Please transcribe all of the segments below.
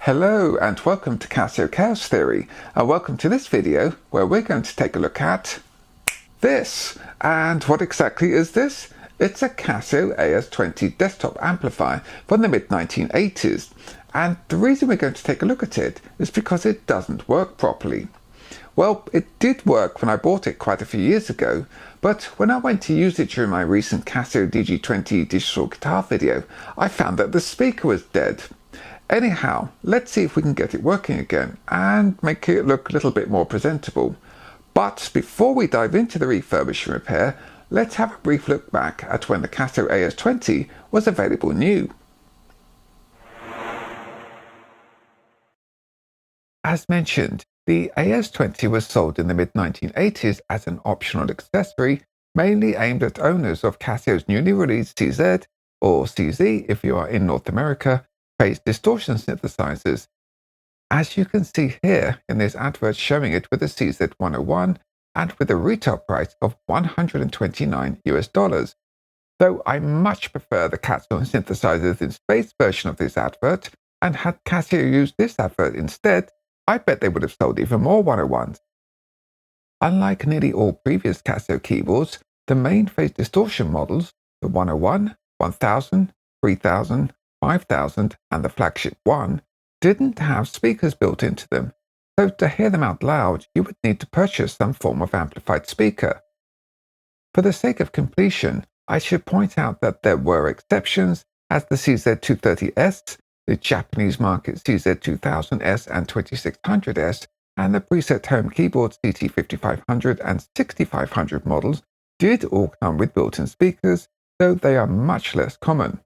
Hello and welcome to Casiochaostheory, and welcome to this video where we're going to take a look at this. And what exactly is this? It's a Casio AS-20 desktop amplifier from the mid-1980s, and the reason we're going to take a look at it is because it doesn't work properly. Well, it did work when I bought it quite a few years ago, but when I went to use it during my recent Casio DG20 digital guitar video, I found that the speaker was dead. Anyhow, let's see if we can get it working again and make it look a little bit more presentable. But before we dive into the refurbish and repair, let's have a brief look back at when the Casio AS-20 was available new. As mentioned, the AS-20 was sold in the mid-1980s as an optional accessory, mainly aimed at owners of Casio's newly released CZ, or CZ if you are in North America, phase distortion synthesizers. As you can see here in this advert showing it with a CZ101 and with a retail price of $129 US. Though I much prefer the casiotone synthesizers in space version of this advert, and had Casio used this advert instead, I bet they would have sold even more 101s. Unlike nearly all previous Casio keyboards, the main phase distortion models, the 101, 1000, 3000, 5000 and the flagship 1, didn't have speakers built into them, so to hear them out loud you would need to purchase some form of amplified speaker. For the sake of completion, I should point out that there were exceptions, as the CZ230S, the Japanese market CZ2000S and 2600S, and the preset home keyboard CT5500 and 6500 models did all come with built-in speakers, though they are much less common.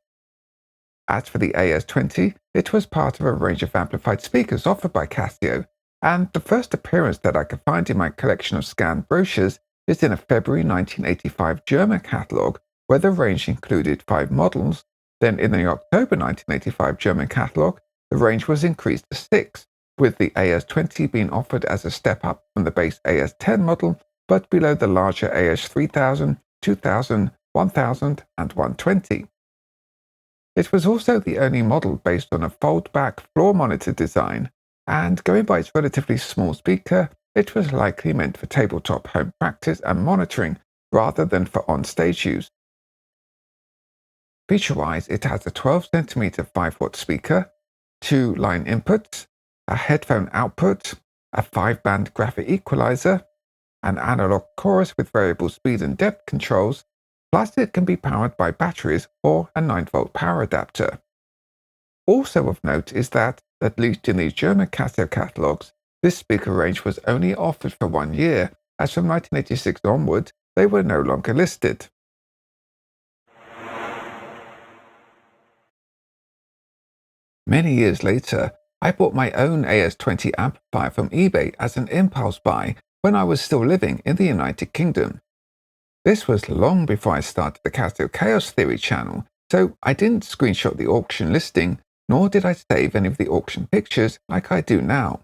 As for the AS-20, it was part of a range of amplified speakers offered by Casio, and the first appearance that I could find in my collection of scanned brochures is in a February 1985 German catalogue where the range included 5 models. Then in the October 1985 German catalogue, the range was increased to 6, with the AS-20 being offered as a step up from the base AS-10 model, but below the larger AS-3000, 2000, 1000 and 120. It was also the only model based on a fold-back floor monitor design, and going by its relatively small speaker, it was likely meant for tabletop home practice and monitoring rather than for on-stage use. Feature-wise, it has a 12cm 5-watt speaker, 2 line inputs, a headphone output, a 5-band graphic equalizer, an analog chorus with variable speed and depth controls, plus it can be powered by batteries or a 9-volt power adapter. Also of note is that, at least in these German Casio catalogues, this speaker range was only offered for 1 year, as from 1986 onward they were no longer listed. Many years later, I bought my own AS-20 amplifier from eBay as an impulse buy when I was still living in the United Kingdom. This was long before I started the Casiochaostheory channel, so I didn't screenshot the auction listing, nor did I save any of the auction pictures like I do now.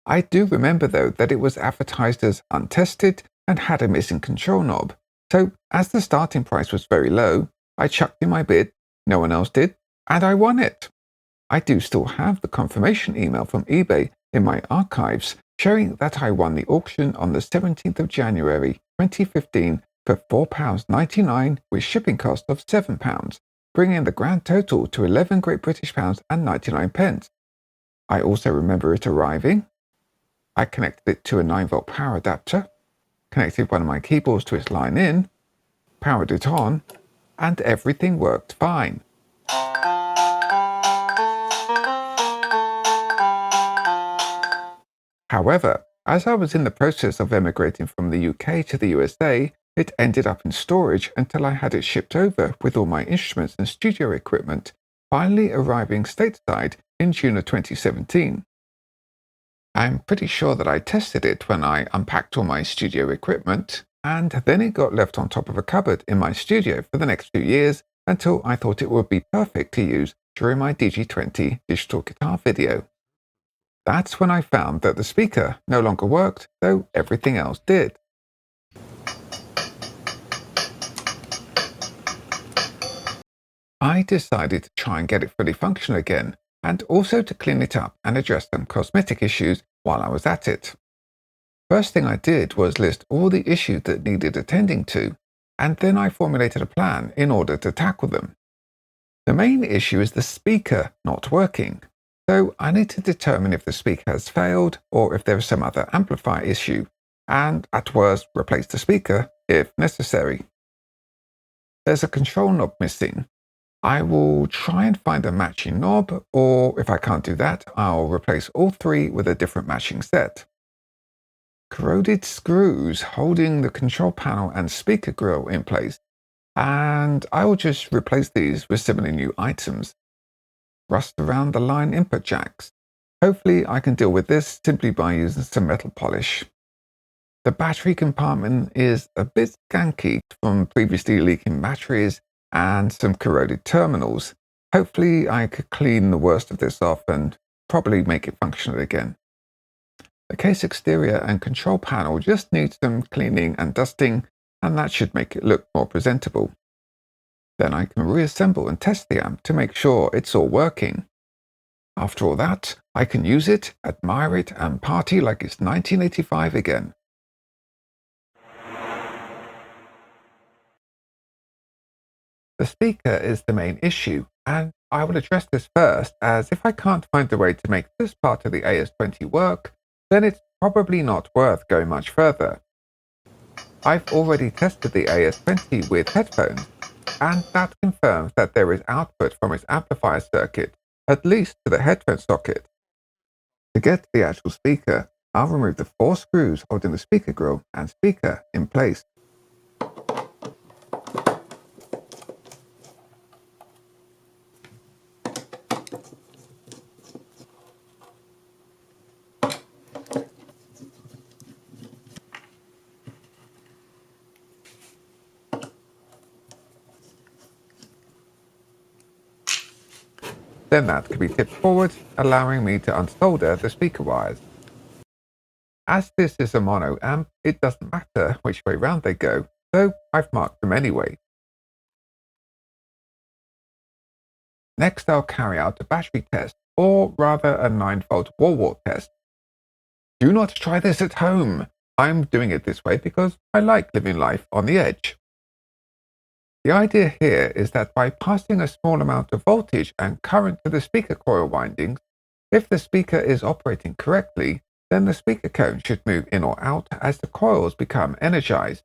I do remember though that it was advertised as untested and had a missing control knob, so as the starting price was very low, I chucked in my bid, no one else did, and I won it. I do still have the confirmation email from eBay in my archives showing that I won the auction on the 17th of January 2015 for £4.99 with shipping cost of £7, bringing the grand total to 11 Great British pounds and 99 pence. I also remember it arriving. I connected it to a 9-volt power adapter, connected one of my keyboards to its line in, powered it on, and everything worked fine. However, as I was in the process of emigrating from the UK to the USA, it ended up in storage until I had it shipped over with all my instruments and studio equipment, finally arriving stateside in June of 2017. I'm pretty sure that I tested it when I unpacked all my studio equipment, and then it got left on top of a cupboard in my studio for the next few years until I thought it would be perfect to use during my DG20 digital guitar video. That's when I found that the speaker no longer worked, though everything else did. I decided to try and get it fully functional again, and also to clean it up and address some cosmetic issues while I was at it. First thing I did was list all the issues that needed attending to, and then I formulated a plan in order to tackle them. The main issue is the speaker not working, so I need to determine if the speaker has failed or if there is some other amplifier issue, and at worst replace the speaker if necessary. There's a control knob missing. I will try and find a matching knob, or if I can't do that, I'll replace all three with a different matching set. Corroded screws holding the control panel and speaker grille in place, and I will just replace these with similar new items. Rust around the line input jacks. Hopefully I can deal with this simply by using some metal polish. The battery compartment is a bit skanky from previously leaking batteries and some corroded terminals. Hopefully I could clean the worst of this off and probably make it functional again. The case exterior and control panel just needs some cleaning and dusting, and that should make it look more presentable. Then I can reassemble and test the amp to make sure it's all working. After all that, I can use it, admire it, and party like it's 1985 again. The speaker is the main issue, and I will address this first, as if I can't find a way to make this part of the AS-20 work, then it's probably not worth going much further. I've already tested the AS-20 with headphones, and that confirms that there is output from its amplifier circuit, at least to the headphone socket. To get to the actual speaker, I'll remove the 4 screws holding the speaker grille and speaker in place. Then that can be tipped forward, allowing me to unsolder the speaker wires. As this is a mono amp, it doesn't matter which way round they go, so I've marked them anyway. Next I'll carry out a battery test, or rather a 9-volt wall wart test. Do not try this at home. I'm doing it this way because I like living life on the edge. The idea here is that by passing a small amount of voltage and current to the speaker coil windings, if the speaker is operating correctly, then the speaker cone should move in or out as the coils become energized,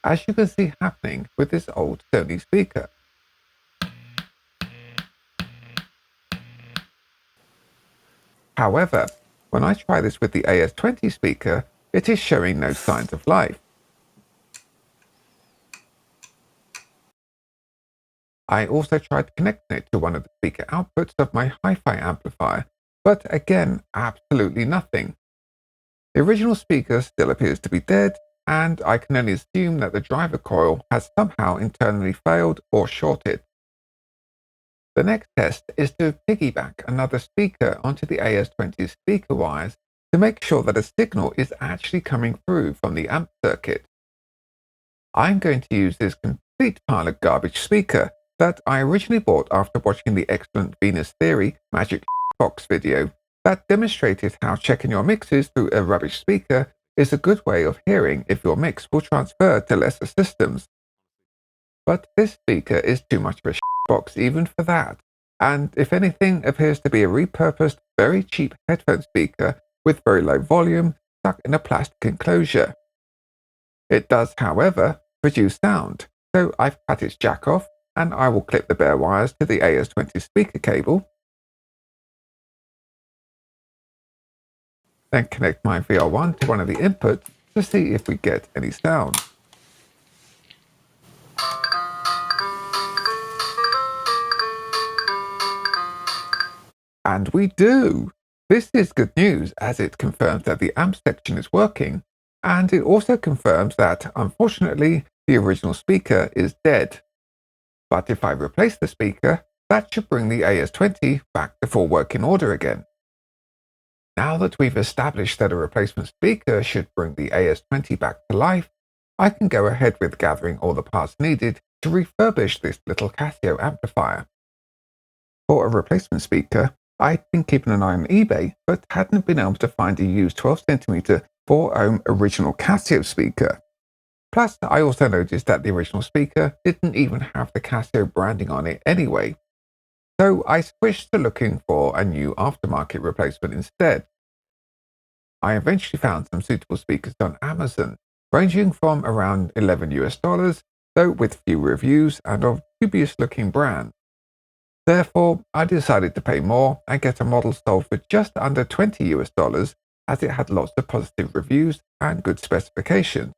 as you can see happening with this old Sony speaker. However, when I try this with the AS-20 speaker, it is showing no signs of life. I also tried connecting it to one of the speaker outputs of my hi-fi amplifier, but again, absolutely nothing. The original speaker still appears to be dead, and I can only assume that the driver coil has somehow internally failed or shorted. The next test is to piggyback another speaker onto the AS-20 speaker wires to make sure that a signal is actually coming through from the amp circuit. I'm going to use this complete pile of garbage speaker that I originally bought after watching the excellent Venus Theory Magic Box video that demonstrated how checking your mixes through a rubbish speaker is a good way of hearing if your mix will transfer to lesser systems. But this speaker is too much of a box even for that, and if anything appears to be a repurposed, very cheap headphone speaker with very low volume stuck in a plastic enclosure. It does, however, produce sound, so I've cut its jack off, and I will clip the bare wires to the AS-20 speaker cable, then connect my VR1 to one of the inputs to see if we get any sound. And we do! This is good news, as it confirms that the amp section is working, and it also confirms that, unfortunately, the original speaker is dead. But if I replace the speaker, that should bring the AS-20 back to full working order again. Now that we've established that a replacement speaker should bring the AS-20 back to life, I can go ahead with gathering all the parts needed to refurbish this little Casio amplifier. For a replacement speaker, I'd been keeping an eye on eBay, but hadn't been able to find a used 12cm 4-ohm original Casio speaker. Plus, I also noticed that the original speaker didn't even have the Casio branding on it anyway. So I switched to looking for a new aftermarket replacement instead. I eventually found some suitable speakers on Amazon, ranging from around $11, though with few reviews and of dubious looking brands. Therefore, I decided to pay more and get a model sold for just under $20, as it had lots of positive reviews and good specifications.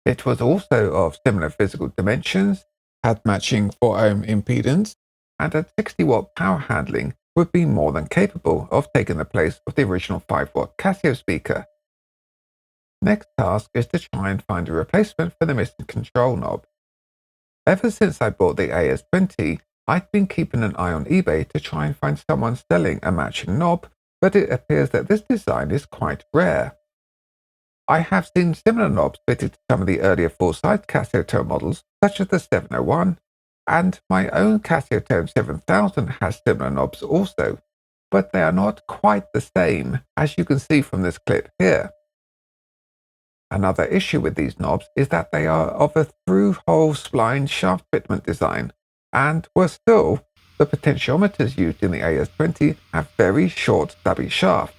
It was also of similar physical dimensions, had matching 4-ohm impedance, and at 60-watt power handling would be more than capable of taking the place of the original 5-watt Casio speaker. Next task is to try and find a replacement for the missing control knob. Ever since I bought the AS-20, I'd been keeping an eye on eBay to try and find someone selling a matching knob, but it appears that this design is quite rare. I have seen similar knobs fitted to some of the earlier full-size casiotone models, such as the 701, and my own Casiotone 7000 has similar knobs also, but they are not quite the same, as you can see from this clip here. Another issue with these knobs is that they are of a through-hole spline shaft fitment design, and worse still, the potentiometers used in the AS-20 have very short, stubby shafts.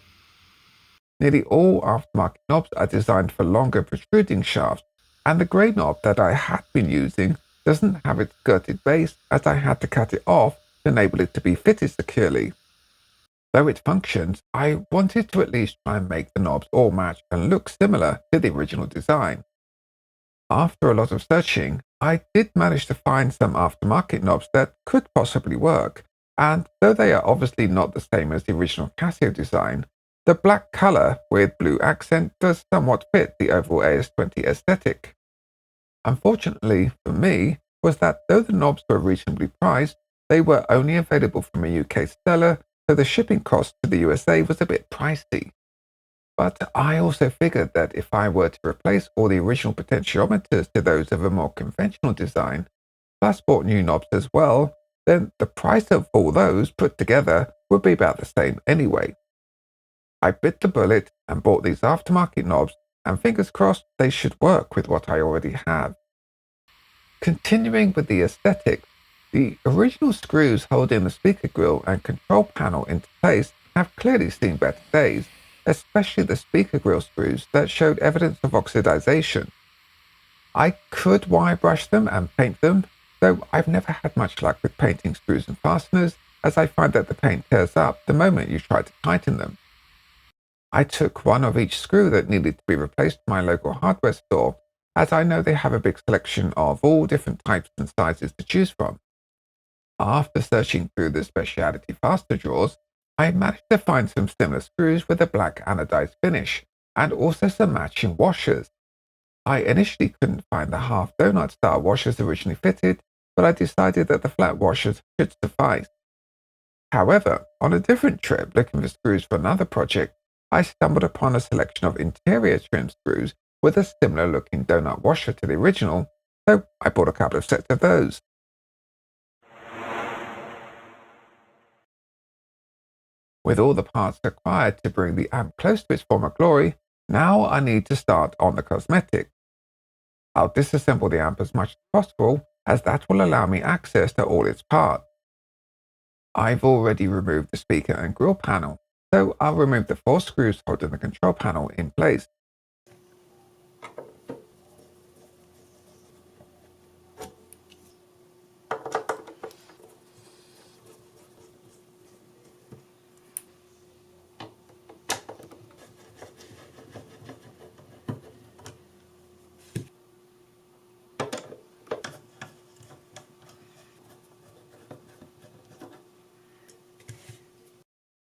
Nearly all aftermarket knobs are designed for longer protruding shafts, and the grey knob that I had been using doesn't have its skirted base, as I had to cut it off to enable it to be fitted securely. Though it functions, I wanted to at least try and make the knobs all match and look similar to the original design. After a lot of searching, I did manage to find some aftermarket knobs that could possibly work, and though they are obviously not the same as the original Casio design, the black color with blue accent does somewhat fit the overall AS-20 aesthetic. Unfortunately for me was that though the knobs were reasonably priced, they were only available from a UK seller, so the shipping cost to the USA was a bit pricey. But I also figured that if I were to replace all the original potentiometers to those of a more conventional design, plus bought new knobs as well, then the price of all those put together would be about the same anyway. I bit the bullet and bought these aftermarket knobs, and fingers crossed they should work with what I already have. Continuing with the aesthetics, the original screws holding the speaker grille and control panel into place have clearly seen better days, especially the speaker grille screws that showed evidence of oxidization. I could wire brush them and paint them, though I've never had much luck with painting screws and fasteners, as I find that the paint tears up the moment you try to tighten them. I took one of each screw that needed to be replaced to my local hardware store, as I know they have a big selection of all different types and sizes to choose from. After searching through the specialty fastener drawers, I managed to find some similar screws with a black anodized finish, and also some matching washers. I initially couldn't find the half donut style washers originally fitted, but I decided that the flat washers should suffice. However, on a different trip looking for screws for another project, I stumbled upon a selection of interior trim screws with a similar looking donut washer to the original, so I bought a couple of sets of those. With all the parts required to bring the amp close to its former glory, now I need to start on the cosmetics. I'll disassemble the amp as much as possible, as that will allow me access to all its parts. I've already removed the speaker and grille panel, so I'll remove the 4 screws holding the control panel in place.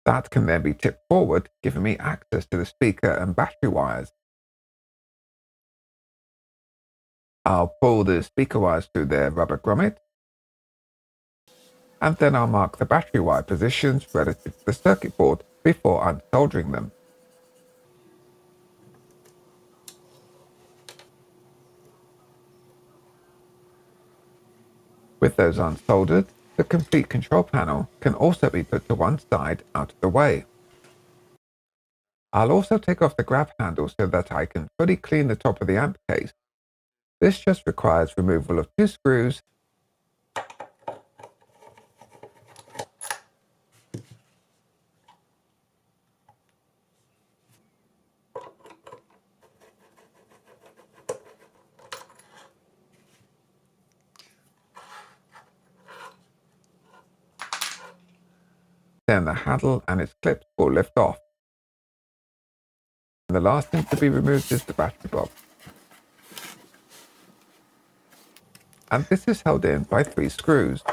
That can then be tipped forward, giving me access to the speaker and battery wires. I'll pull the speaker wires through their rubber grommet, and then I'll mark the battery wire positions relative to the circuit board before unsoldering them. With those unsoldered, the complete control panel can also be put to one side out of the way. I'll also take off the grab handle so that I can fully clean the top of the amp case. This just requires removal of 2 screws, then the handle and its clips will lift off. And the last thing to be removed is the battery box. And this is held in by 3 screws.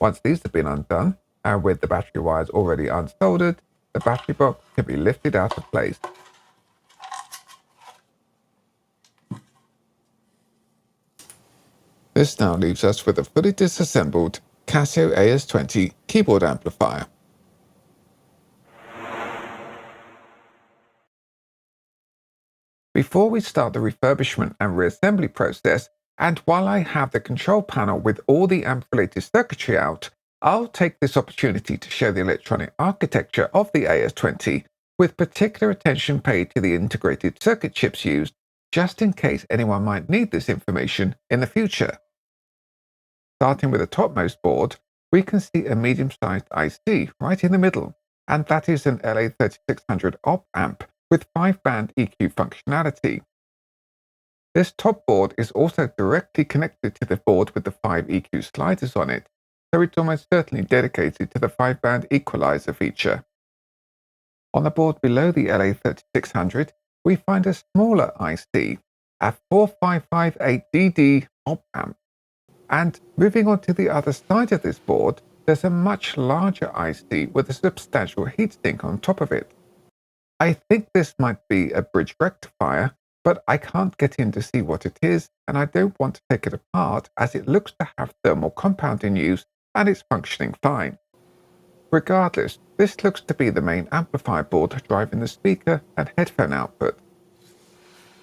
Once these have been undone, and with the battery wires already unsoldered, the battery box can be lifted out of place. This now leaves us with a fully disassembled Casio AS-20 Keyboard Amplifier. Before we start the refurbishment and reassembly process, and while I have the control panel with all the amp-related circuitry out, I'll take this opportunity to show the electronic architecture of the AS-20, with particular attention paid to the integrated circuit chips used, just in case anyone might need this information in the future. Starting with the topmost board, we can see a medium-sized IC right in the middle, and that is an LA3600 op amp with 5-band EQ functionality. This top board is also directly connected to the board with the 5 EQ sliders on it, so it's almost certainly dedicated to the 5-band equalizer feature. On the board below the LA3600, we find a smaller IC, a 4558DD op amp. And moving on to the other side of this board, there's a much larger IC with a substantial heatsink on top of it. I think this might be a bridge rectifier, but I can't get in to see what it is, and I don't want to take it apart as it looks to have thermal compound in use and it's functioning fine. Regardless, this looks to be the main amplifier board driving the speaker and headphone output.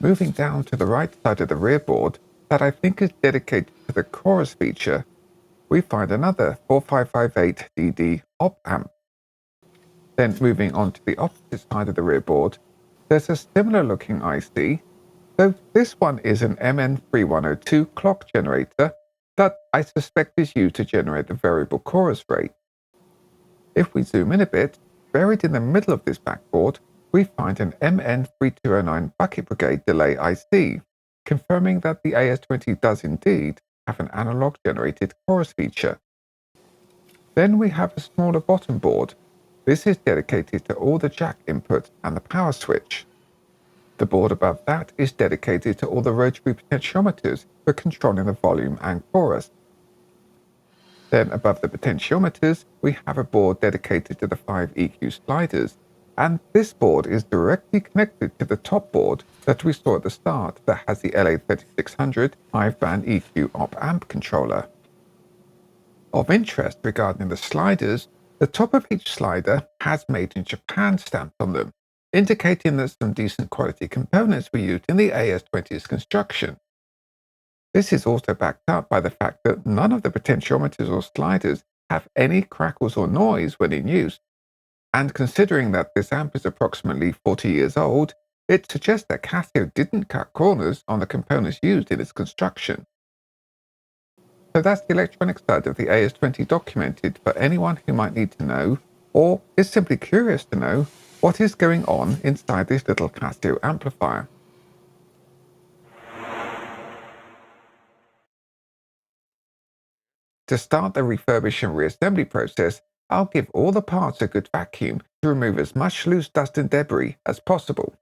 Moving down to the right side of the rear board, that I think is dedicated to the chorus feature, we find another 4558DD op amp. Then moving on to the opposite side of the rear board, there's a similar looking IC, though this one is an MN3102 clock generator that I suspect is used to generate the variable chorus rate. If we zoom in a bit, buried in the middle of this backboard, we find an MN3209 bucket brigade delay IC, confirming that the AS-20 does indeed have an analog generated chorus feature. Then we have a smaller bottom board. This is dedicated to all the jack input and the power switch. The board above that is dedicated to all the rotary potentiometers for controlling the volume and chorus. Then above the potentiometers, we have a board dedicated to the 5 EQ sliders, and this board is directly connected to the top board that we saw at the start that has the LA3600 5-band EQ op amp controller. Of interest regarding the sliders, the top of each slider has Made in Japan stamped on them, indicating that some decent quality components were used in the AS-20's construction. This is also backed up by the fact that none of the potentiometers or sliders have any crackles or noise when in use, and considering that this amp is approximately 40 years old, it suggests that Casio didn't cut corners on the components used in its construction. So that's the electronic side of the AS-20 documented for anyone who might need to know, or is simply curious to know, what is going on inside this little Casio amplifier. To start the refurbish and reassembly process, I'll give all the parts a good vacuum to remove as much loose dust and debris as possible.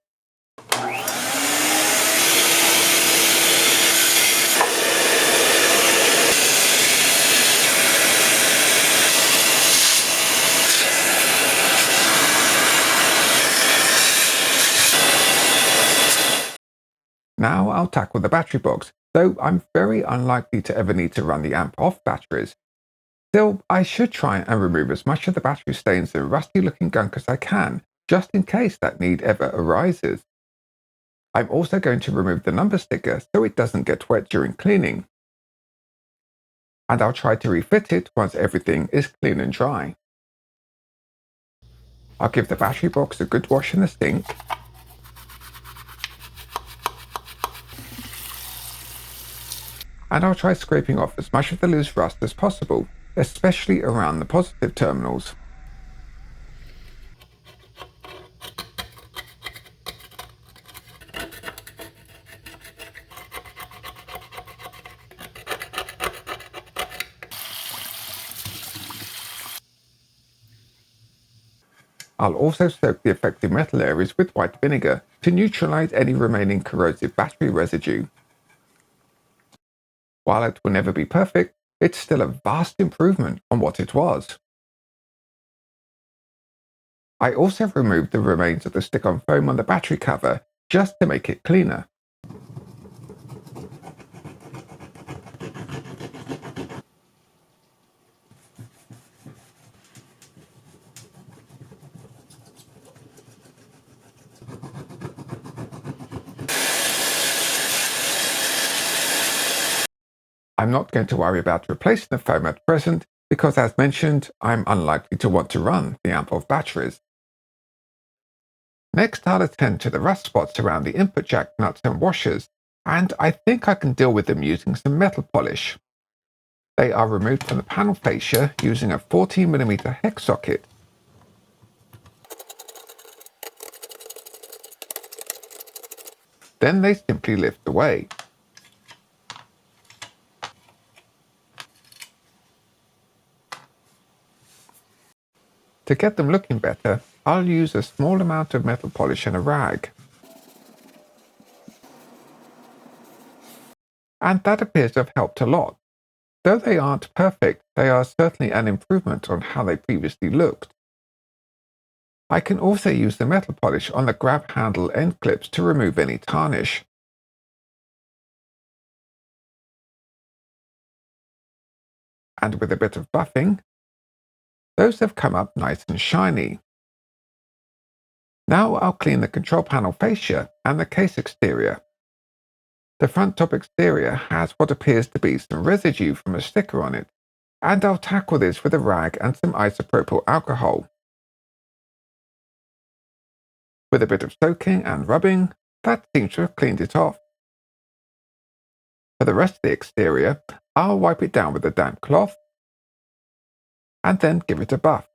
Now I'll tackle the battery box, though I'm very unlikely to ever need to run the amp off batteries. Still, I should try and remove as much of the battery stains and rusty looking gunk as I can, just in case that need ever arises. I'm also going to remove the number sticker so it doesn't get wet during cleaning. And I'll try to refit it once everything is clean and dry. I'll give the battery box a good wash in the sink. And I'll try scraping off as much of the loose rust as possible, especially around the positive terminals. I'll also soak the affected metal areas with white vinegar to neutralize any remaining corrosive battery residue. While it will never be perfect, it's still a vast improvement on what it was. I also removed the remains of the stick-on foam on the battery cover just to make it cleaner. I'm not going to worry about replacing the foam at present because, as mentioned, I'm unlikely to want to run the amp off batteries. Next, I'll attend to the rust spots around the input jack nuts and washers, and I think I can deal with them using some metal polish. They are removed from the panel fascia using a 14mm hex socket. Then they simply lift away. To get them looking better, I'll use a small amount of metal polish and a rag. And that appears to have helped a lot. Though they aren't perfect, they are certainly an improvement on how they previously looked. I can also use the metal polish on the grab handle end clips to remove any tarnish. And with a bit of buffing, those have come up nice and shiny. Now I'll clean the control panel fascia and the case exterior. The front top exterior has what appears to be some residue from a sticker on it, and I'll tackle this with a rag and some isopropyl alcohol. With a bit of soaking and rubbing, that seems to have cleaned it off. For the rest of the exterior, I'll wipe it down with a damp cloth and then give it a buff.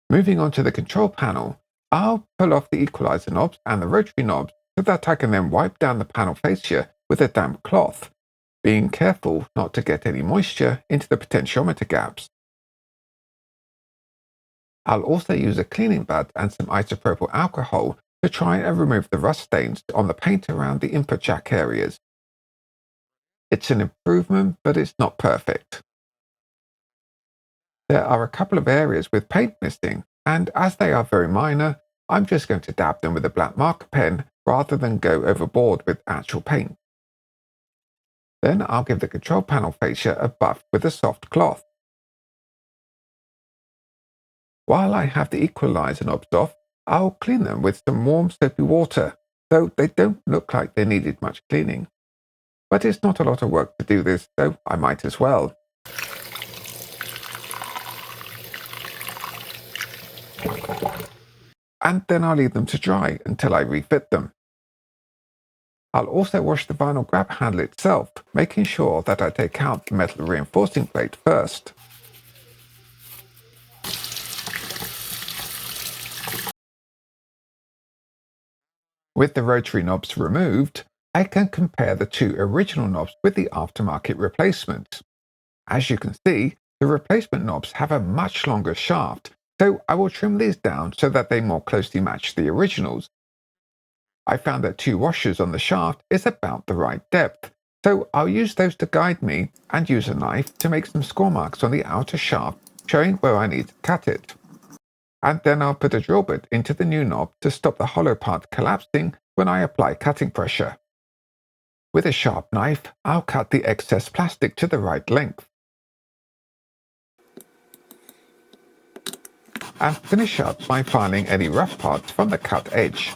Moving on to the control panel, I'll pull off the equalizer knobs and the rotary knobs so that I can then wipe down the panel fascia with a damp cloth, being careful not to get any moisture into the potentiometer gaps. I'll also use a cleaning bud and some isopropyl alcohol to try and remove the rust stains on the paint around the input jack areas. It's an improvement, but it's not perfect. There are a couple of areas with paint missing, and as they are very minor, I'm just going to dab them with a black marker pen rather than go overboard with actual paint. Then I'll give the control panel fascia a buff with a soft cloth. While I have the equalizer knobs off, I'll clean them with some warm soapy water, though they don't look like they needed much cleaning. But it's not a lot of work to do this, so I might as well. And then I'll leave them to dry until I refit them. I'll also wash the vinyl grab handle itself, making sure that I take out the metal reinforcing plate first. With the rotary knobs removed, I can compare the two original knobs with the aftermarket replacement. As you can see, the replacement knobs have a much longer shaft, so I will trim these down so that they more closely match the originals. I found that 2 washers on the shaft is about the right depth, so I'll use those to guide me and use a knife to make some score marks on the outer shaft, showing where I need to cut it. And then I'll put a drill bit into the new knob to stop the hollow part collapsing when I apply cutting pressure. With a sharp knife, I'll cut the excess plastic to the right length. And finish up by filing any rough parts from the cut edge.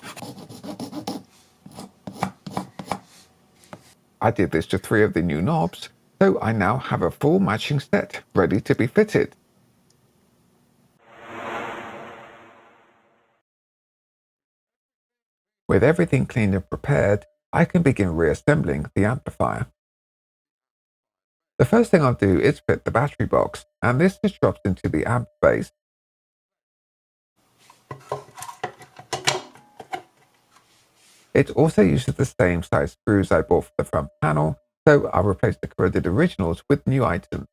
I did this to 3 of the new knobs, so I now have a full matching set ready to be fitted. With everything cleaned and prepared, I can begin reassembling the amplifier. The first thing I'll do is fit the battery box, and this just drops into the amp base. It also uses the same size screws I bought for the front panel, so I'll replace the corroded originals with new items.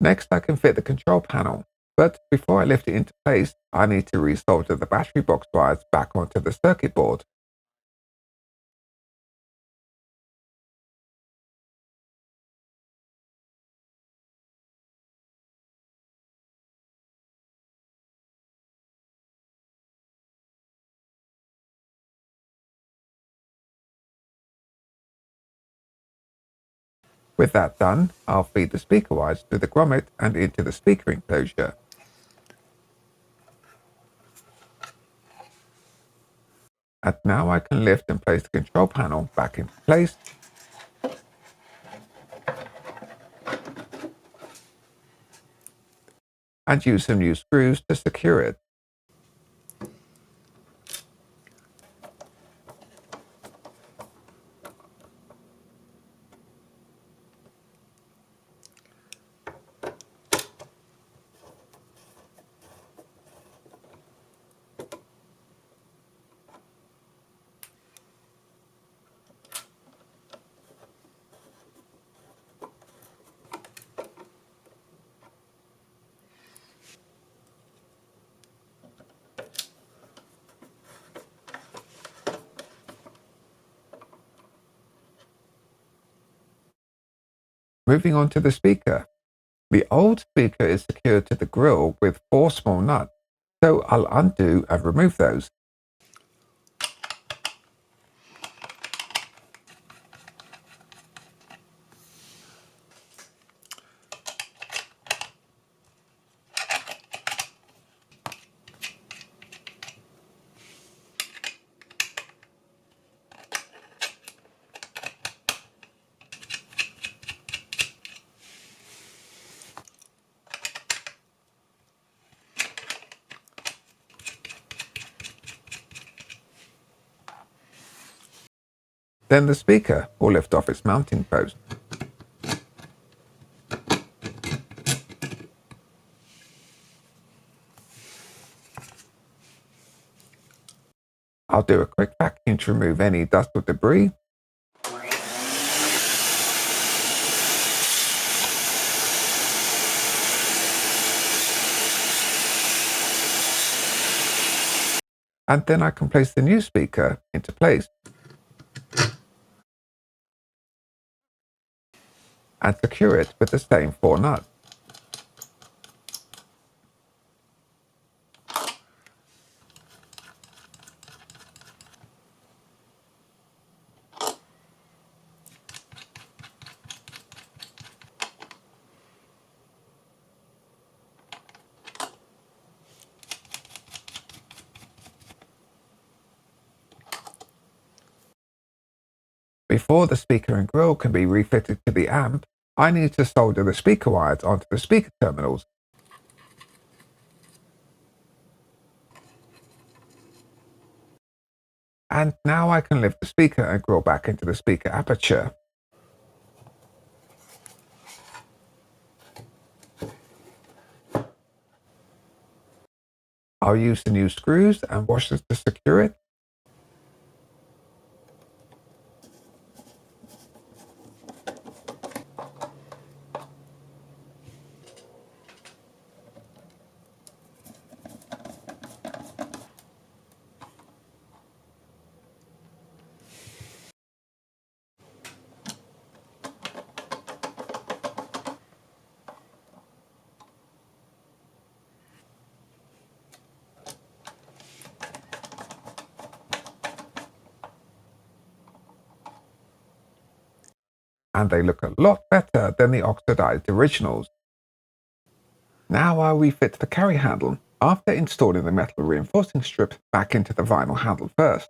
Next, I can fit the control panel, but before I lift it into place, I need to resolder the battery box wires back onto the circuit board. With that done, I'll feed the speaker wires through the grommet and into the speaker enclosure. And now I can lift and place the control panel back into place. And use some new screws to secure it. Moving on to the speaker. The old speaker is secured to the grille with 4 small nuts, so I'll undo and remove those. Then the speaker will lift off its mounting post. I'll do a quick vacuum to remove any dust or debris. And then I can place the new speaker into place and secure it with the same 4 nuts. Before the speaker and grille can be refitted to the amp, I need to solder the speaker wires onto the speaker terminals. And now I can lift the speaker and grill back into the speaker aperture. I'll use the new screws and washers to secure it. And they look a lot better than the oxidized originals. Now I'll refit the carry handle after installing the metal reinforcing strip back into the vinyl handle first.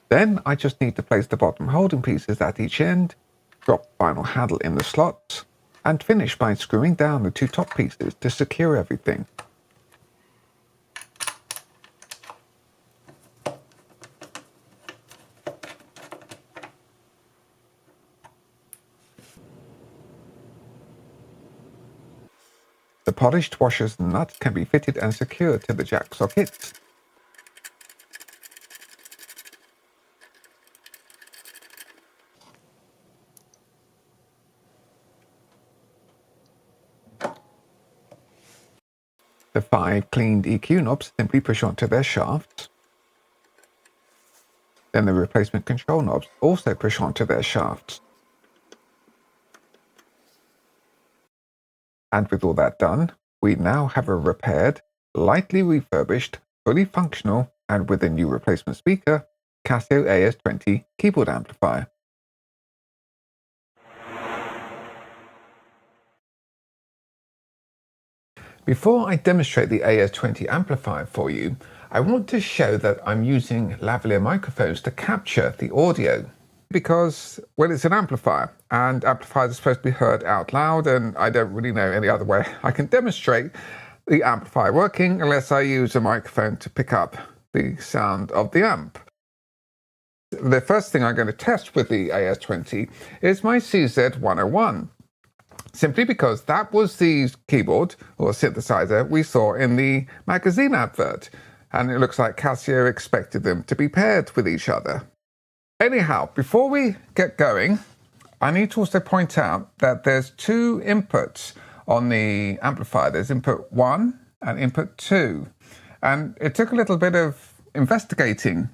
Then I just need to place the bottom holding pieces at each end, drop the vinyl handle in the slots, and finish by screwing down the two top pieces to secure everything. The polished washers and nuts can be fitted and secured to the jack sockets. The 5 cleaned EQ knobs simply push onto their shafts. Then the replacement control knobs also push onto their shafts. And with all that done, we now have a repaired, lightly refurbished, fully functional, and with a new replacement speaker, Casio AS-20 Keyboard Amplifier. Before I demonstrate the AS-20 amplifier for you, I want to show that I'm using lavalier microphones to capture the audio. Because, well, it's an amplifier, and amplifiers are supposed to be heard out loud, and I don't really know any other way I can demonstrate the amplifier working unless I use a microphone to pick up the sound of the amp. The first thing I'm going to test with the AS-20 is my CZ101. Simply because that was the keyboard or synthesizer we saw in the magazine advert, and it looks like Casio expected them to be paired with each other. Anyhow, before we get going, I need to also point out that there's two inputs on the amplifier. There's input 1 and input 2. And it took a little bit of investigating,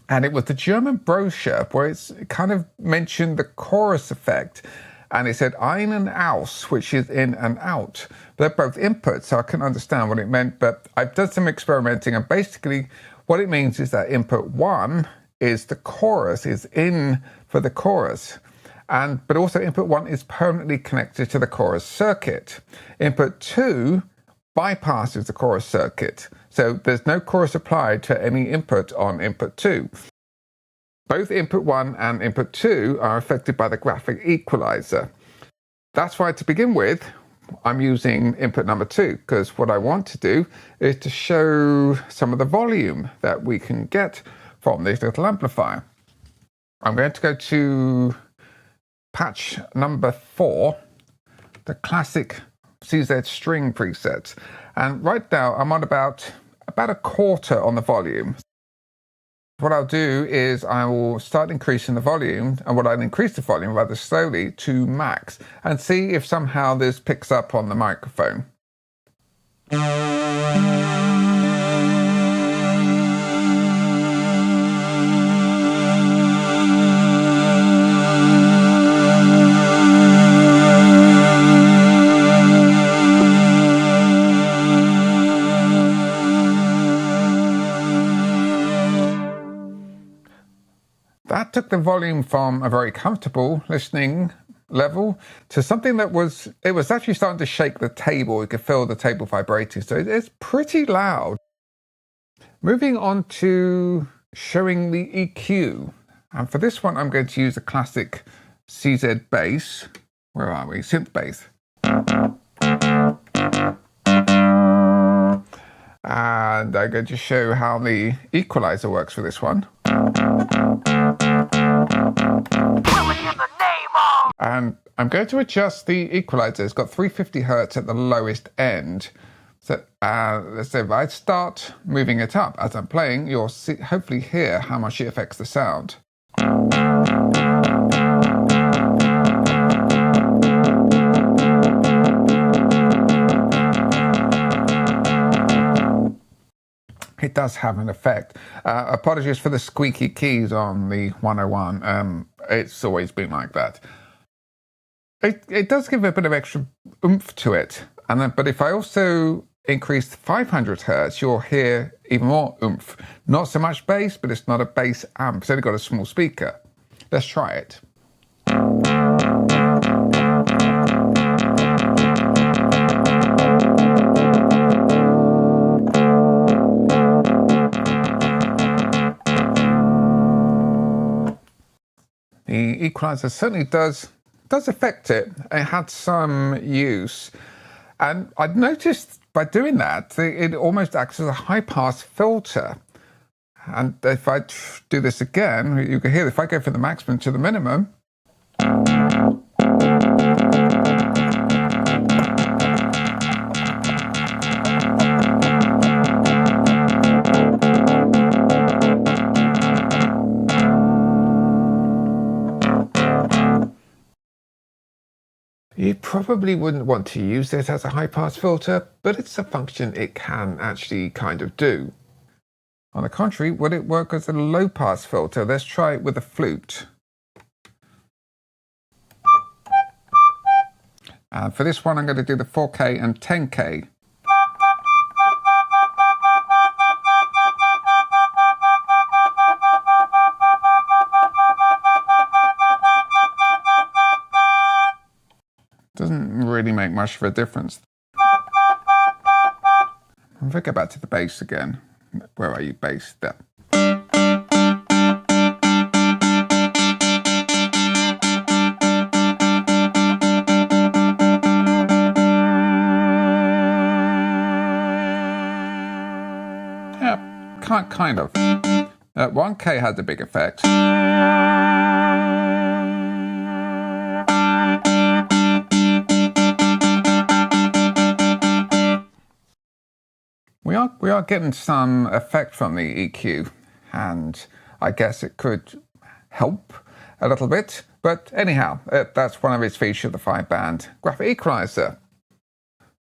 and it was the German brochure where it kind of mentioned the chorus effect. And it said ein and aus, which is in and out. They're both inputs, so I couldn't understand what it meant, but I've done some experimenting, and basically what it means is that input 1 is the chorus, is in for the chorus. But also input 1 is permanently connected to the chorus circuit. Input 2 bypasses the chorus circuit. So there's no chorus applied to any input on input 2. Both input 1 and input 2 are affected by the graphic equalizer. That's why, to begin with, I'm using input number 2, because what I want to do is to show some of the volume that we can get from this little amplifier. I'm going to go to patch number 4, the classic CZ string presets. And right now I'm on about a quarter on the volume. What I'll do is I will start increasing the volume, and what I'll increase the volume rather slowly to max and see if somehow this picks up on the microphone. That took the volume from a very comfortable listening level to something that was actually starting to shake the table. You could feel the table vibrating, so it's pretty loud. Moving on to showing the EQ. And for this one, I'm going to use a classic CZ bass. Where are we? Synth bass. And I'm going to show how the equalizer works for this one. And I'm going to adjust the equalizer. It's got 350 Hertz at the lowest end. So let's say if I start moving it up as I'm playing, you'll hopefully hear how much it affects the sound. It does have an effect. Apologies for the squeaky keys on the 101. It's always been like that. It does give a bit of extra oomph to it. But if I also increase 500 Hertz, you'll hear even more oomph. Not so much bass, but it's not a bass amp. It's only got a small speaker. Let's try it. The equalizer certainly does affect it. It had some use. And I've noticed by doing that, it almost acts as a high-pass filter. And if I do this again, you can hear if I go from the maximum to the minimum, you probably wouldn't want to use it as a high-pass filter, but it's a function it can actually kind of do. On the contrary, would it work as a low-pass filter? Let's try it with a flute. And for this one, I'm going to do the 4K and 10K. Doesn't really make much of a difference. If I go back to the bass again, where are you, bass? There. Yeah, kind of. 1K had a big effect. We are getting some effect from the EQ, and I guess it could help a little bit. But anyhow, that's one of its features, the 5-band graphic equalizer.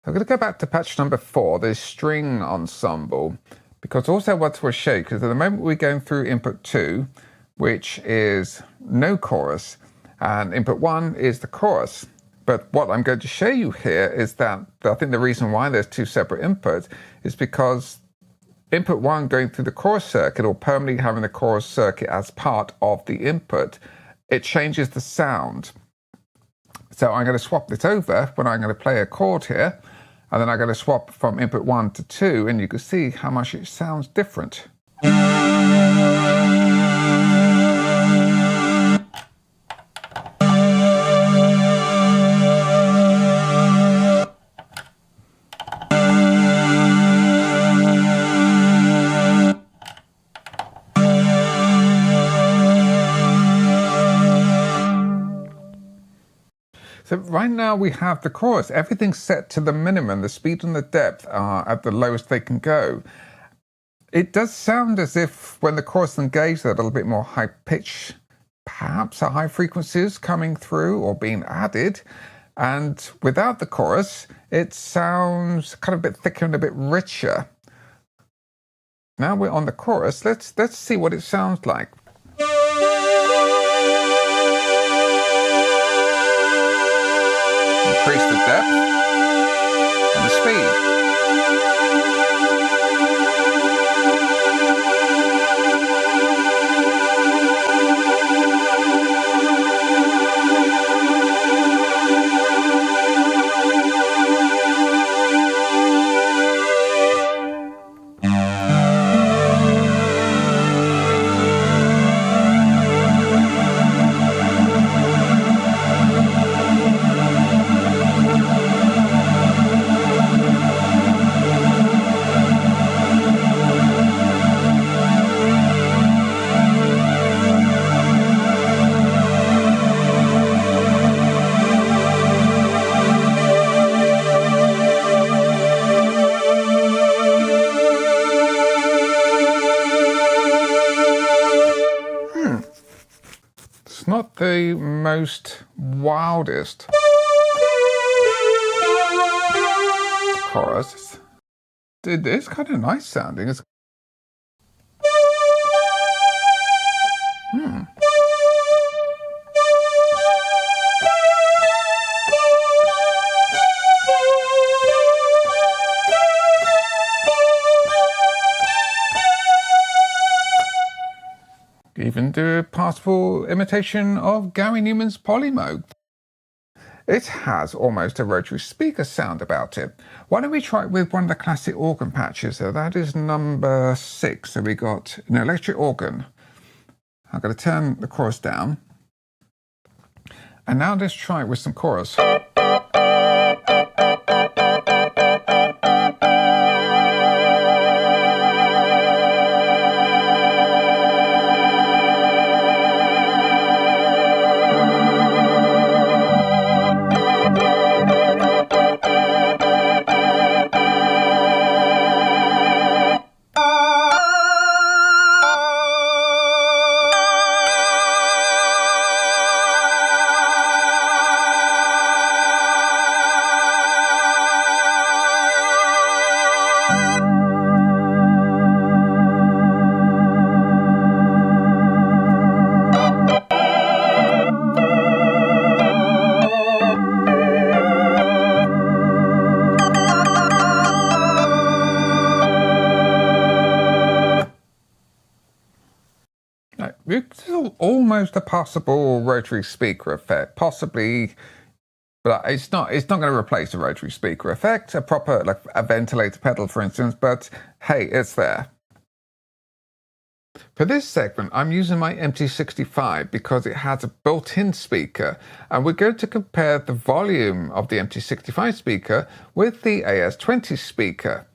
I'm going to go back to patch number 4, the string ensemble, because also what we'll show, because at the moment we're going through input 2, which is no chorus, and input 1 is the chorus. But what I'm going to show you here is that I think the reason why there's 2 separate inputs is because input 1 going through the chorus circuit, or permanently having the chorus circuit as part of the input, it changes the sound. So I'm going to swap this over when I'm going to play a chord here, and then I'm going to swap from input 1 to 2, and you can see how much it sounds different. So right now we have the chorus, everything's set to the minimum, the speed and the depth are at the lowest they can go. It does sound as if when the chorus engages, a little bit more high pitch, perhaps a high frequencies coming through or being added. And without the chorus, it sounds kind of a bit thicker and a bit richer. Now we're on the chorus, let's see what it sounds like. Increase the depth and the speed. not the most wildest chorus. It is kind of nice sounding. It's even do a passable imitation of Gary Newman's Polymo. It has almost a rotary speaker sound about it. Why don't we try it with one of the classic organ patches? So that is number 6. So we got an electric organ. I'm going to turn the chorus down. And now let's try it with some chorus. It's almost a possible rotary speaker effect, possibly, but it's not going to replace a rotary speaker effect, a proper, like a ventilator pedal, for instance, but hey, it's there. For this segment, I'm using my MT65 because it has a built-in speaker, and we're going to compare the volume of the MT65 speaker with the AS-20 speaker.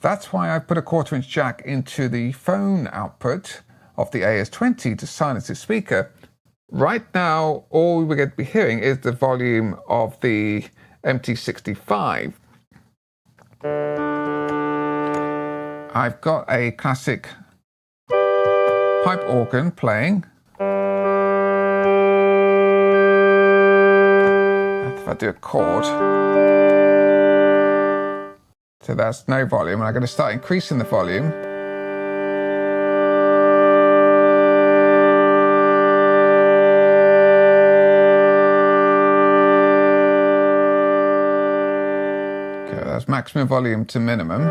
That's why I put a 1/4-inch jack into the phone output of the AS-20 to silence the speaker. Right now, all we're going to be hearing is the volume of the MT65. I've got a classic pipe organ playing. If I do a chord, so that's no volume, and I'm going to start increasing the volume. That's maximum volume to minimum.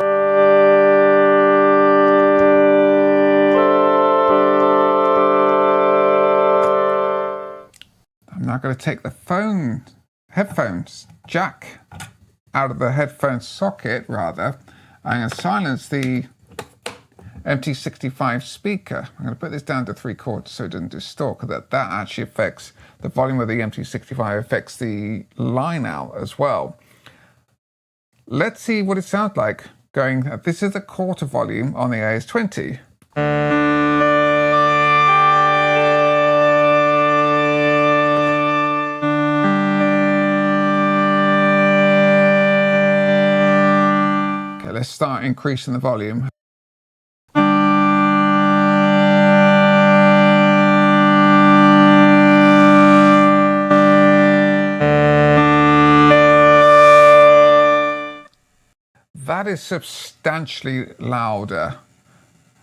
I'm now going to take the headphones jack out of the headphone socket, rather. I'm going to silence the MT65 speaker. I'm going to put this down to 3/4 so it doesn't distort, because that actually affects the volume of the MT65, affects the line out as well. Let's see what it sounds like going. This is a 1/4 volume on the AS-20. Okay, let's start increasing the volume. That is substantially louder.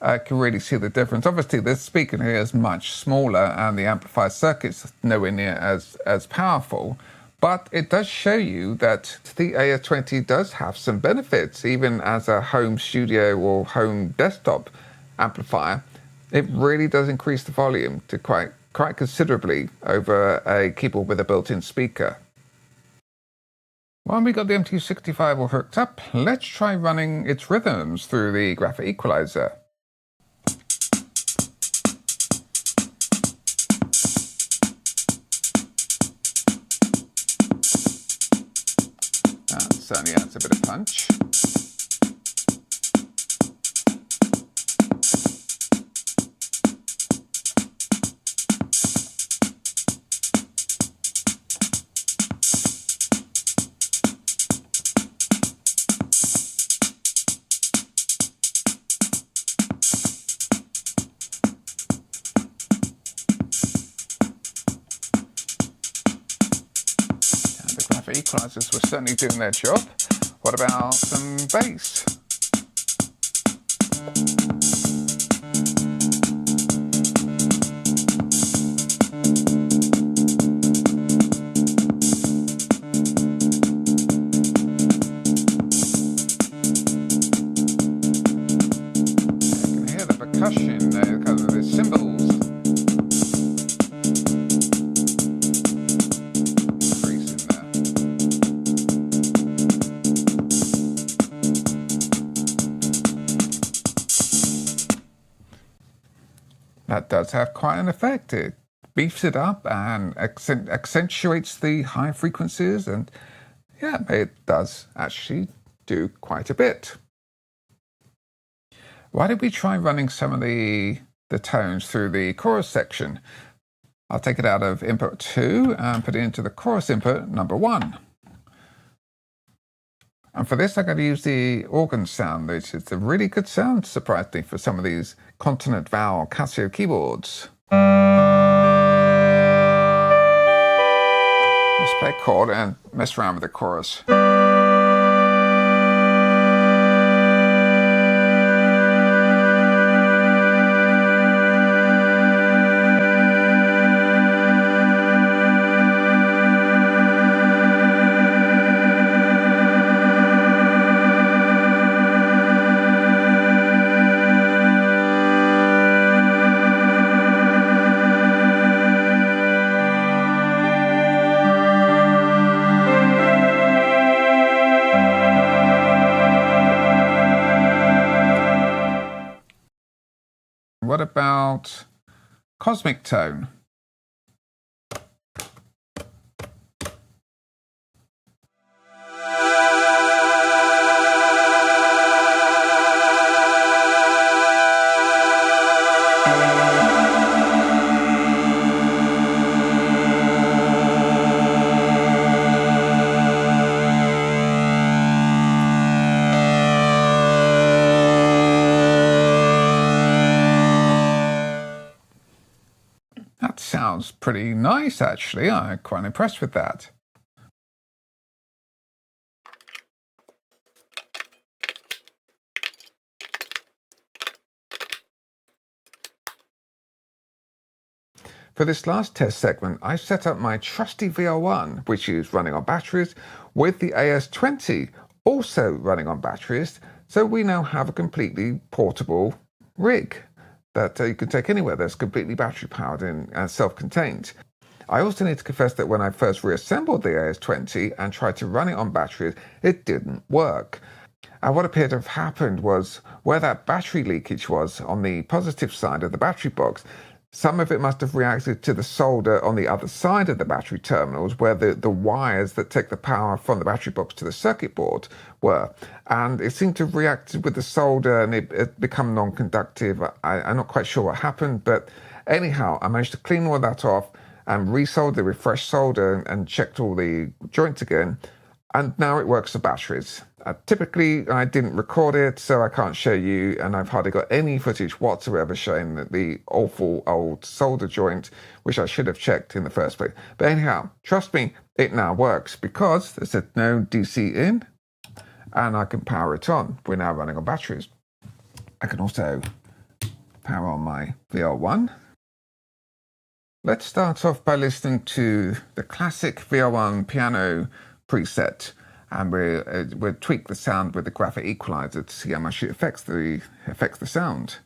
I can really see the difference. Obviously, this speaker here is much smaller and the amplifier circuit's nowhere near as powerful, but it does show you that the AS-20 does have some benefits, even as a home studio or home desktop amplifier. It really does increase the volume to quite considerably over a keyboard with a built-in speaker. While we got the MT65 all hooked up, let's try running its rhythms through the graphic equalizer. That certainly adds a bit of punch. graphic equalizers were certainly doing their job. What about some bass? You can hear the percussion, kind of the cymbals. That does have quite an effect. It beefs it up and accentuates the high frequencies, and yeah, it does actually do quite a bit. Why don't we try running some of the tones through the chorus section? I'll take it out of input 2 and put it into the chorus input number 1. And for this, I'm going to use the organ sound, which is a really good sound, surprisingly, for some of these consonant vowel Casio keyboards. Let's play a chord and mess around with the chorus. What about cosmic tone? That sounds pretty nice, actually. I'm quite impressed with that. For this last test segment, I set up my trusty VR1, which is running on batteries, with the AS-20 also running on batteries, so we now have a completely portable rig that you can take anywhere that's completely battery powered and self-contained. I also need to confess that when I first reassembled the AS-20 and tried to run it on batteries, it didn't work. And what appeared to have happened was where that battery leakage was on the positive side of the battery box, some of it must have reacted to the solder on the other side of the battery terminals where the wires that take the power from the battery box to the circuit board were. And it seemed to have reacted with the solder and it become non-conductive. I'm not quite sure what happened, but anyhow, I managed to clean all that off and resoldered the refresh solder and checked all the joints again. And now it works for batteries. Typically, I didn't record it, so I can't show you, and I've hardly got any footage whatsoever showing that the awful old solder joint, which I should have checked in the first place. But anyhow, trust me, it now works because there's no DC in, and I can power it on. We're now running on batteries. I can also power on my VR1. Let's start off by listening to the classic VR1 piano preset, and we'll tweak the sound with the graphic equalizer to see how much it affects the sound.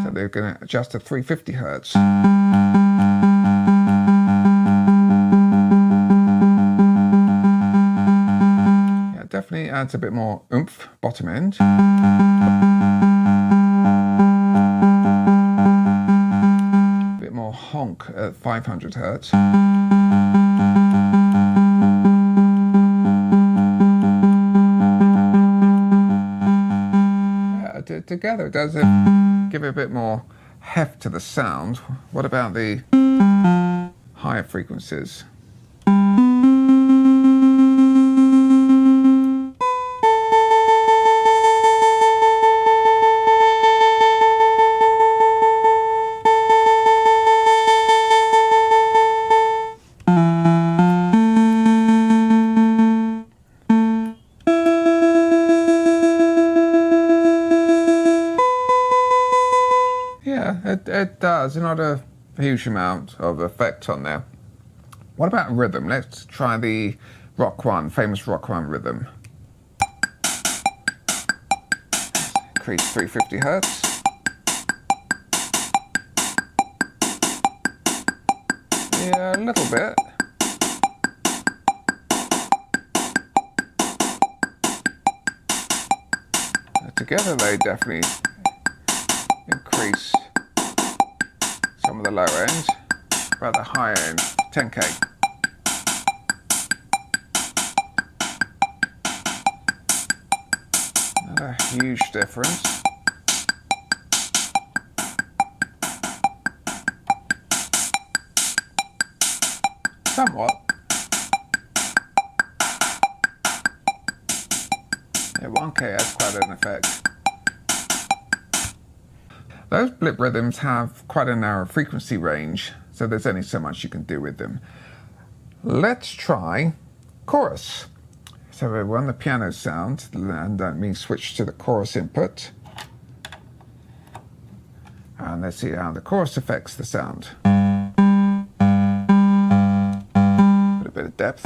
So they're going to adjust to 350 hertz. Yeah, definitely adds a bit more oomph, bottom end. A bit more honk at 500 hertz. Together it does give it a bit more heft to the sound. What about the higher frequencies? there's not a huge amount of effect on there. What about rhythm? Let's try the Rock One, famous Rock One rhythm. Increase 350 Hertz. Yeah, a little bit. Together they definitely increase some of the lower end, but the higher end, 10K. Not a huge difference. Somewhat. Yeah, 1K has quite an effect. Those blip rhythms have quite a narrow frequency range, so there's only so much you can do with them. Let's try chorus. So we run the piano sound, and let me switch to the chorus input. And let's see how the chorus affects the sound. Put a bit of depth.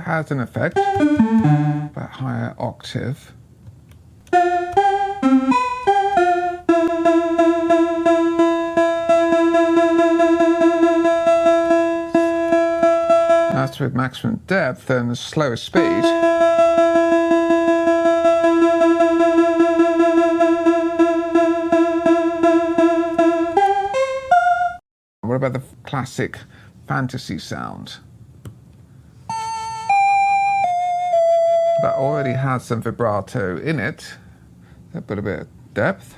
Has an effect, but higher octave. That's with maximum depth and the slower speed. What about the classic fantasy sound? That already has some vibrato in it, but a bit of depth.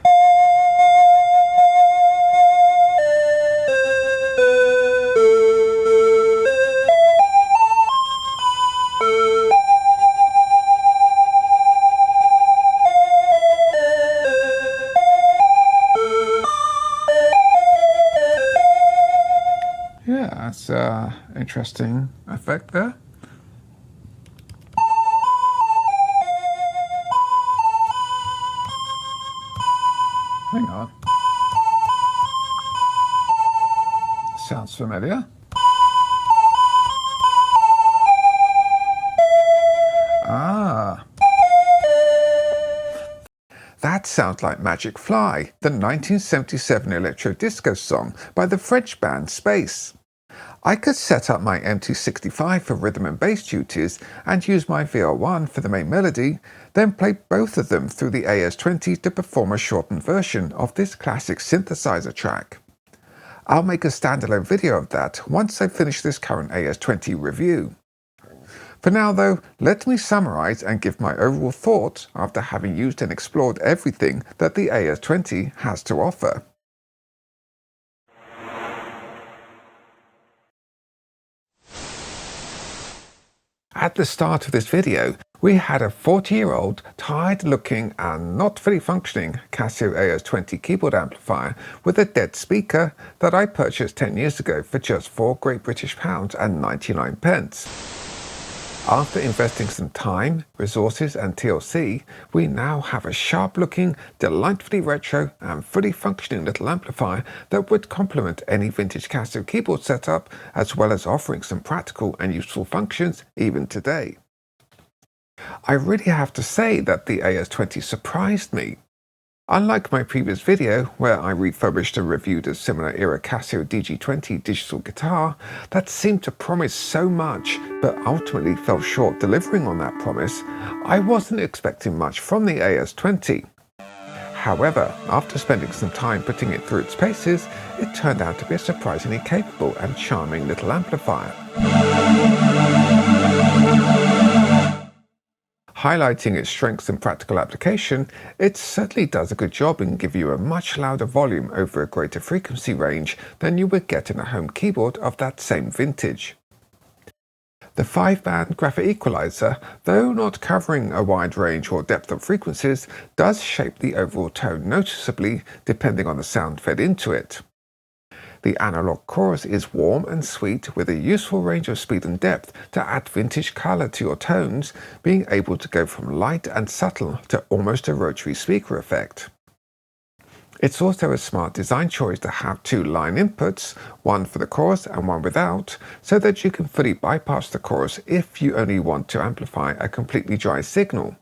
Yeah, that's an interesting effect there. Hang on. Sounds familiar. Ah. That sounds like Magic Fly, the 1977 electro disco song by the French band Space. I could set up my MT65 for rhythm and bass duties and use my VR1 for the main melody, then play both of them through the AS-20 to perform a shortened version of this classic synthesizer track. I'll make a standalone video of that once I finish this current AS-20 review. For now though, let me summarize and give my overall thoughts after having used and explored everything that the AS-20 has to offer. At the start of this video, we had a 40-year-old, tired-looking and not fully functioning Casio AS-20 Keyboard Amplifier with a dead speaker that I purchased 10 years ago for just £4 Great British and 99 pence. After investing some time, resources and TLC, we now have a sharp-looking, delightfully retro and fully functioning little amplifier that would complement any vintage Casio keyboard setup, as well as offering some practical and useful functions even today. I really have to say that the AS-20 surprised me. Unlike my previous video, where I refurbished and reviewed a similar era Casio DG20 digital guitar that seemed to promise so much but ultimately fell short delivering on that promise, I wasn't expecting much from the AS-20. However, after spending some time putting it through its paces, it turned out to be a surprisingly capable and charming little amplifier. Highlighting its strengths and practical application, it certainly does a good job in giving you a much louder volume over a greater frequency range than you would get in a home keyboard of that same vintage. The 5-band graphic equalizer, though not covering a wide range or depth of frequencies, does shape the overall tone noticeably depending on the sound fed into it. The analog chorus is warm and sweet with a useful range of speed and depth to add vintage color to your tones, being able to go from light and subtle to almost a rotary speaker effect. It's also a smart design choice to have 2 line inputs, one for the chorus and one without, so that you can fully bypass the chorus if you only want to amplify a completely dry signal.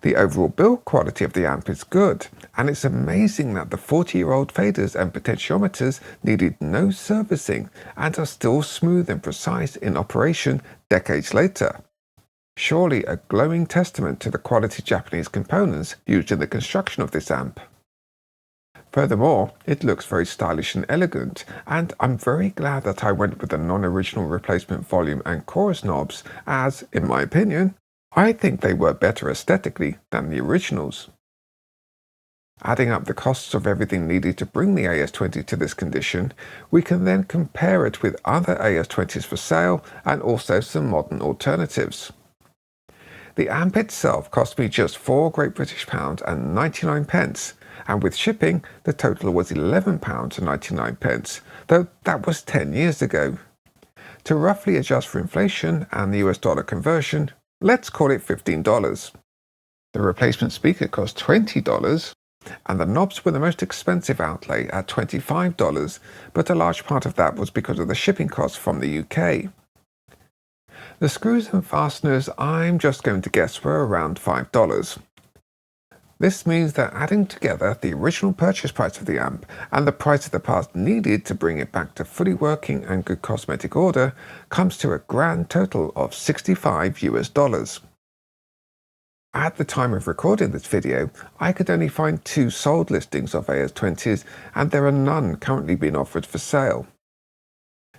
The overall build quality of the amp is good, and it's amazing that the 40-year-old faders and potentiometers needed no servicing and are still smooth and precise in operation decades later. Surely a glowing testament to the quality Japanese components used in the construction of this amp. Furthermore, it looks very stylish and elegant, and I'm very glad that I went with the non-original replacement volume and chorus knobs as, in my opinion, I think they were better aesthetically than the originals. Adding up the costs of everything needed to bring the AS-20 to this condition, we can then compare it with other AS-20s for sale and also some modern alternatives. The amp itself cost me just £4.99, and with shipping, the total was £11.99, though that was 10 years ago. To roughly adjust for inflation and the US dollar conversion, let's call it $15. The replacement speaker cost $20, and the knobs were the most expensive outlay at $25, but a large part of that was because of the shipping costs from the UK. The screws and fasteners, I'm just going to guess, were around $5. This means that adding together the original purchase price of the amp and the price of the parts needed to bring it back to fully working and good cosmetic order comes to a grand total of $65. At the time of recording this video, I could only find 2 sold listings of AS-20s, and there are none currently being offered for sale.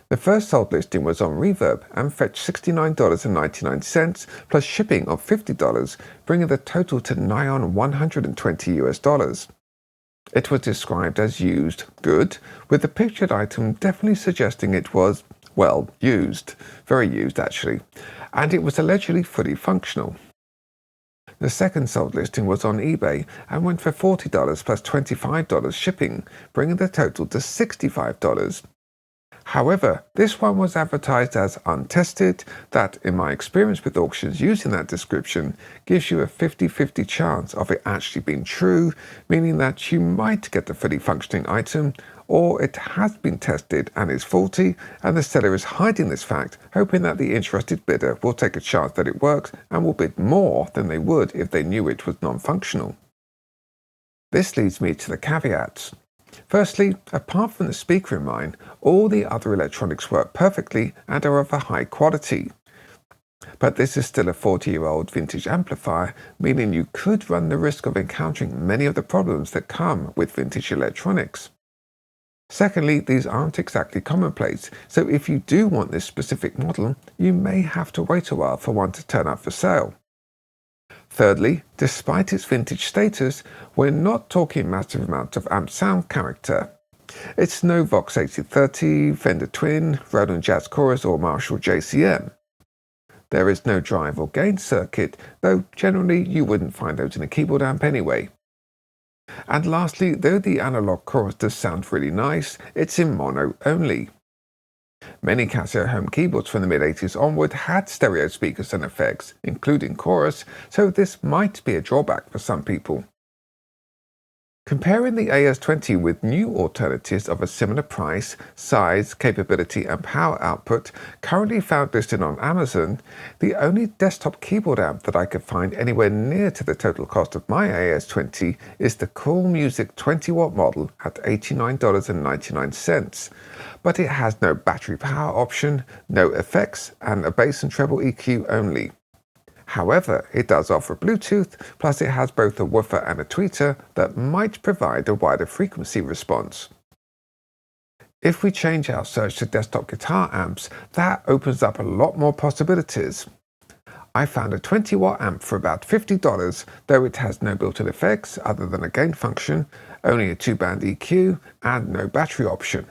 The first sold listing was on Refurb and fetched $69.99 plus shipping of $50, bringing the total to nigh on $120. It was described as used good, with the pictured item definitely suggesting it was, well, used, very used actually, and it was allegedly fully functional. The second sold listing was on eBay and went for $40 plus $25 shipping, bringing the total to $65. However, this one was advertised as untested, that in my experience with auctions using that description gives you a 50-50 chance of it actually being true, meaning that you might get a fully functioning item, or it has been tested and is faulty, and the seller is hiding this fact, hoping that the interested bidder will take a chance that it works and will bid more than they would if they knew it was non-functional. This leads me to the caveats. Firstly, apart from the speaker in mind, all the other electronics work perfectly and are of a high quality. But this is still a 40-year-old vintage amplifier, meaning you could run the risk of encountering many of the problems that come with vintage electronics. Secondly, these aren't exactly commonplace, so if you do want this specific model, you may have to wait a while for one to turn up for sale. Thirdly, despite its vintage status, we're not talking massive amounts of amp sound character. It's no Vox 8030, Fender Twin, Roland Jazz Chorus or Marshall JCM. There is no drive or gain circuit, though generally you wouldn't find those in a keyboard amp anyway. And lastly, though the analog chorus does sound really nice, it's in mono only. Many Casio home keyboards from the mid-80s onward had stereo speakers and effects, including chorus, so this might be a drawback for some people. Comparing the AS-20 with new alternatives of a similar price, size, capability and power output currently found listed on Amazon, the only desktop keyboard amp that I could find anywhere near to the total cost of my AS-20 is the Cool Music 20-watt model at $89.99, but it has no battery power option, no effects and a bass and treble EQ only. However, it does offer Bluetooth, plus it has both a woofer and a tweeter that might provide a wider frequency response. If we change our search to desktop guitar amps, that opens up a lot more possibilities. I found a 20-watt amp for about $50, though it has no built-in effects other than a gain function, only a 2-band EQ, and no battery option.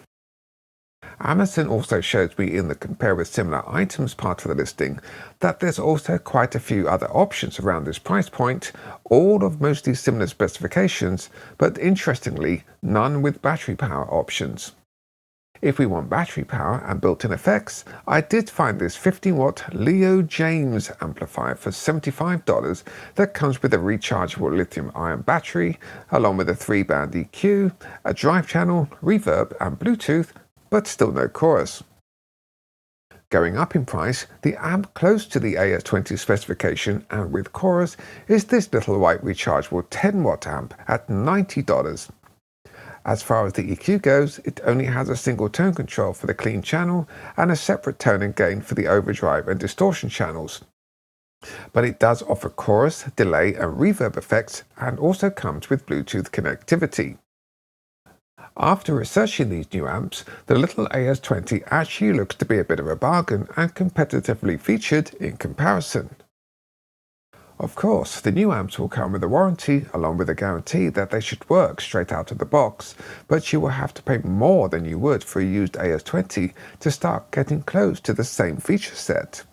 Amazon also shows me in the compare with similar items part of the listing that there's also quite a few other options around this price point, all of mostly similar specifications, but interestingly, none with battery power options. If we want battery power and built-in effects, I did find this 15-watt Leo James amplifier for $75 that comes with a rechargeable lithium-ion battery, along with a 3-band EQ, a drive channel, reverb and Bluetooth, but still no chorus. Going up in price, the amp close to the AS-20 specification and with chorus is this little white rechargeable 10-watt amp at $90. As far as the EQ goes, it only has a single tone control for the clean channel and a separate tone and gain for the overdrive and distortion channels. But it does offer chorus, delay and reverb effects and also comes with Bluetooth connectivity. After researching these new amps, the little AS-20 actually looks to be a bit of a bargain and competitively featured in comparison. Of course, the new amps will come with a warranty along with a guarantee that they should work straight out of the box, but you will have to pay more than you would for a used AS-20 to start getting close to the same feature set.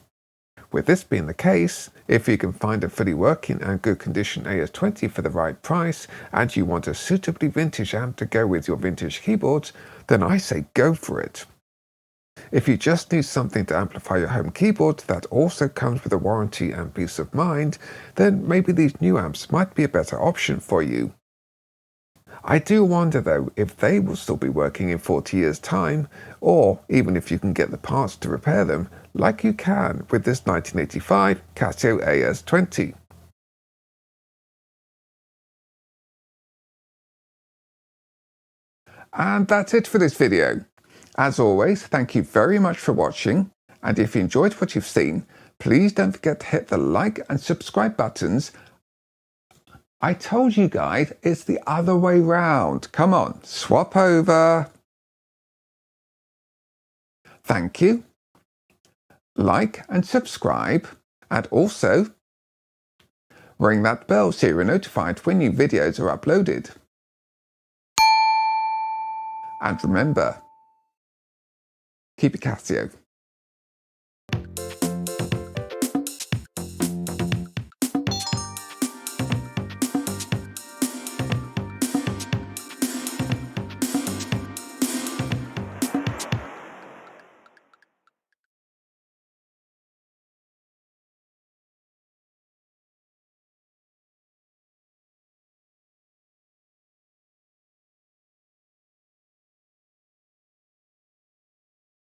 With this being the case, if you can find a fully working and good condition AS-20 for the right price and you want a suitably vintage amp to go with your vintage keyboards, then I say go for it. If you just need something to amplify your home keyboard that also comes with a warranty and peace of mind, then maybe these new amps might be a better option for you. I do wonder though if they will still be working in 40 years' time, or even if you can get the parts to repair them like you can with this 1985 Casio AS-20. And that's it for this video. As always, thank you very much for watching, and if you enjoyed what you've seen, please don't forget to hit the like and subscribe buttons. I told you guys, it's the other way round. Come on, swap over. Thank you. Like and subscribe, and also ring that bell so you're notified when new videos are uploaded. And remember, keep it Casio.